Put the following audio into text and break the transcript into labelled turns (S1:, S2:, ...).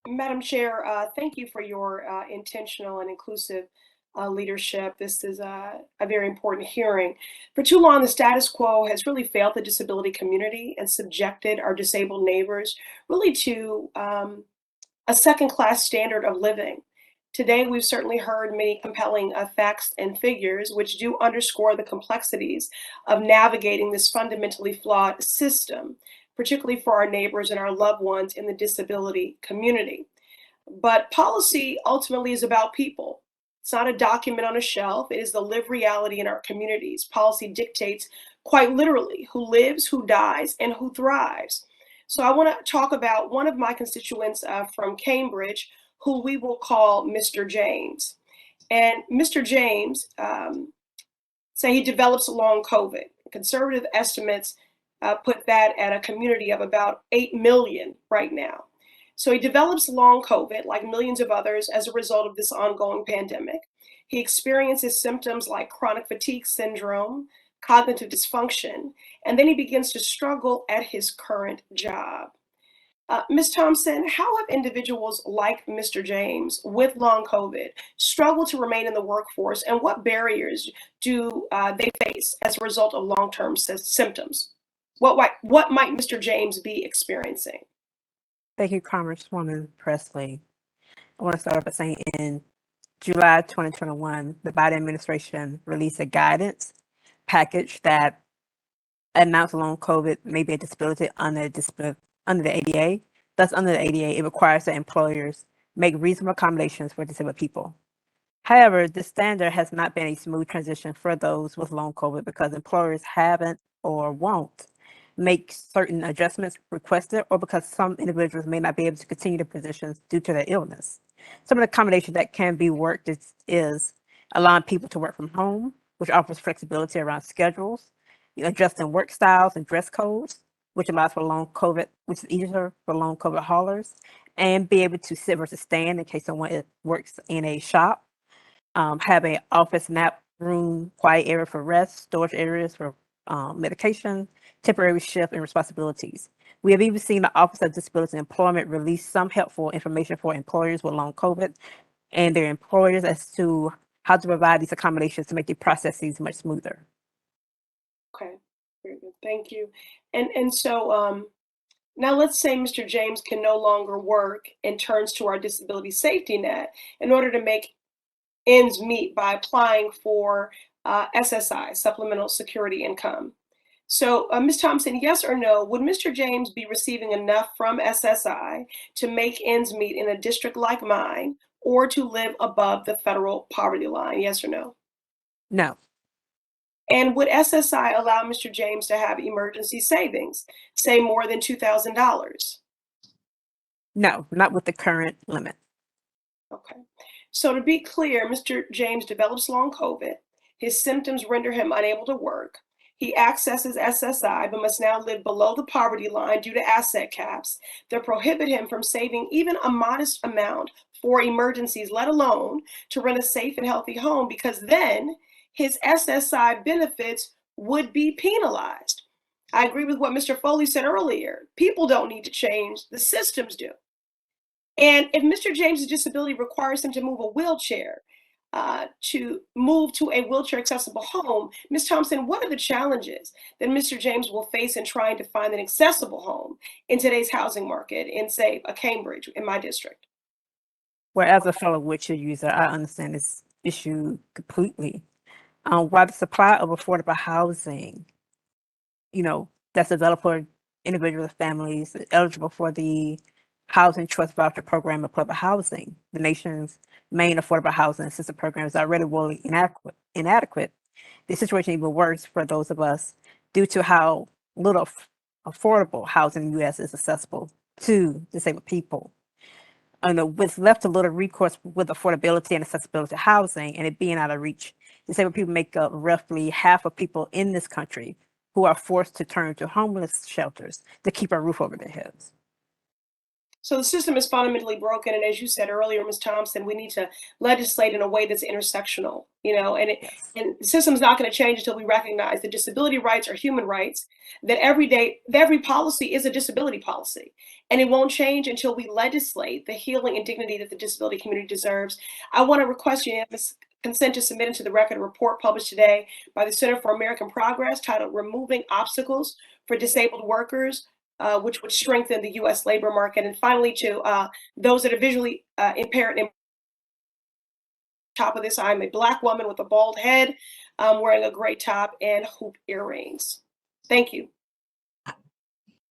S1: Madam Chair, thank you for your intentional and inclusive leadership. This is a very important hearing. For too long, the status quo has really failed the disability community and subjected our disabled neighbors really to a second-class standard of living. Today, we've certainly heard many compelling facts and figures which do underscore the complexities of navigating this fundamentally flawed system, particularly for our neighbors and our loved ones in the disability community. But policy ultimately is about people. It's not a document on a shelf, it is the lived reality in our communities. Policy dictates quite literally who lives, who dies, and who thrives. So I want to talk about one of my constituents from Cambridge, who we will call Mr. James. And Mr. James, say he develops long COVID. Conservative estimates put that at a community of about 8 million right now. So he develops long COVID, like millions of others, as a result of this ongoing pandemic. He experiences symptoms like chronic fatigue syndrome, cognitive dysfunction, and then he begins to struggle at his current job. Ms. Thompson, how have individuals like Mr. James with long COVID struggled to remain in the workforce, and what barriers do they face as a result of long-term symptoms? What might Mr. James be experiencing?
S2: Thank you, Congresswoman Presley. I want to start off by saying in July 2021, the Biden administration released a guidance package that announced long COVID may be a disability under the ADA. Thus, under the ADA, it requires that employers make reasonable accommodations for disabled people. However, this standard has not been a smooth transition for those with long COVID because employers haven't or won't make certain adjustments requested, or because some individuals may not be able to continue their positions due to their illness. Some of the accommodations that can be worked is allowing people to work from home, which offers flexibility around schedules, adjusting work styles and dress codes, which allows for long COVID, which is easier for long COVID haulers, and be able to sit versus stand in case someone works in a shop, have an office nap room, quiet area for rest, storage areas for medication, temporary shift and responsibilities. We have even seen the Office of Disability Employment release some helpful information for employers with long COVID and their employers as to how to provide these accommodations to make the processes much smoother.
S1: Okay, very good. Thank you. And so now let's say Mr. James can no longer work and turns to our disability safety net in order to make ends meet by applying for SSI, Supplemental Security Income. So, Ms. Thompson, yes or no, would Mr. James be receiving enough from SSI to make ends meet in a district like mine or to live above the federal poverty line? Yes or no?
S2: No,
S1: And would SSI allow Mr. James to have emergency savings, say more than $2,000?
S2: no, not with the current limit.
S1: Okay. So to be clear, Mr. James develops long COVID. His symptoms render him unable to work. He accesses SSI, but must now live below the poverty line due to asset caps that prohibit him from saving even a modest amount for emergencies, let alone to rent a safe and healthy home, because then his SSI benefits would be penalized. I agree with what Mr. Foley said earlier. People don't need to change, the systems do. And if Mr. James's disability requires him to move a wheelchair, to move to a wheelchair accessible home, Ms. Thompson, what are the challenges that Mr. James will face in trying to find an accessible home in today's housing market in, say, a Cambridge in my district?
S2: Where as a fellow wheelchair user, I understand this issue completely. While the supply of affordable housing, that's developed for individual families eligible for the Housing Trust Voucher Program of public housing, the nation's main affordable housing assistance program, is already wholly inadequate. The situation even worse for those of us due to how little affordable housing in the U.S. is accessible to disabled people. With left to little recourse with affordability and accessibility to housing and it being out of reach, disabled people make up roughly half of people in this country who are forced to turn to homeless shelters to keep a roof over their heads.
S1: So the system is fundamentally broken, and as you said earlier, Ms. Thompson, we need to legislate in a way that's intersectional,
S2: Yes.
S1: and the system's not going to change until we recognize that disability rights are human rights, that every policy is a disability policy, and it won't change until we legislate the healing and dignity that the disability community deserves. I want to request unanimous consent to submit into the record a report published today by the Center for American Progress titled "Removing Obstacles for Disabled Workers," which would strengthen the U.S. labor market. And finally, to those that are visually impaired, and top of this, I'm a Black woman with a bald head, wearing a gray top and hoop earrings. Thank you.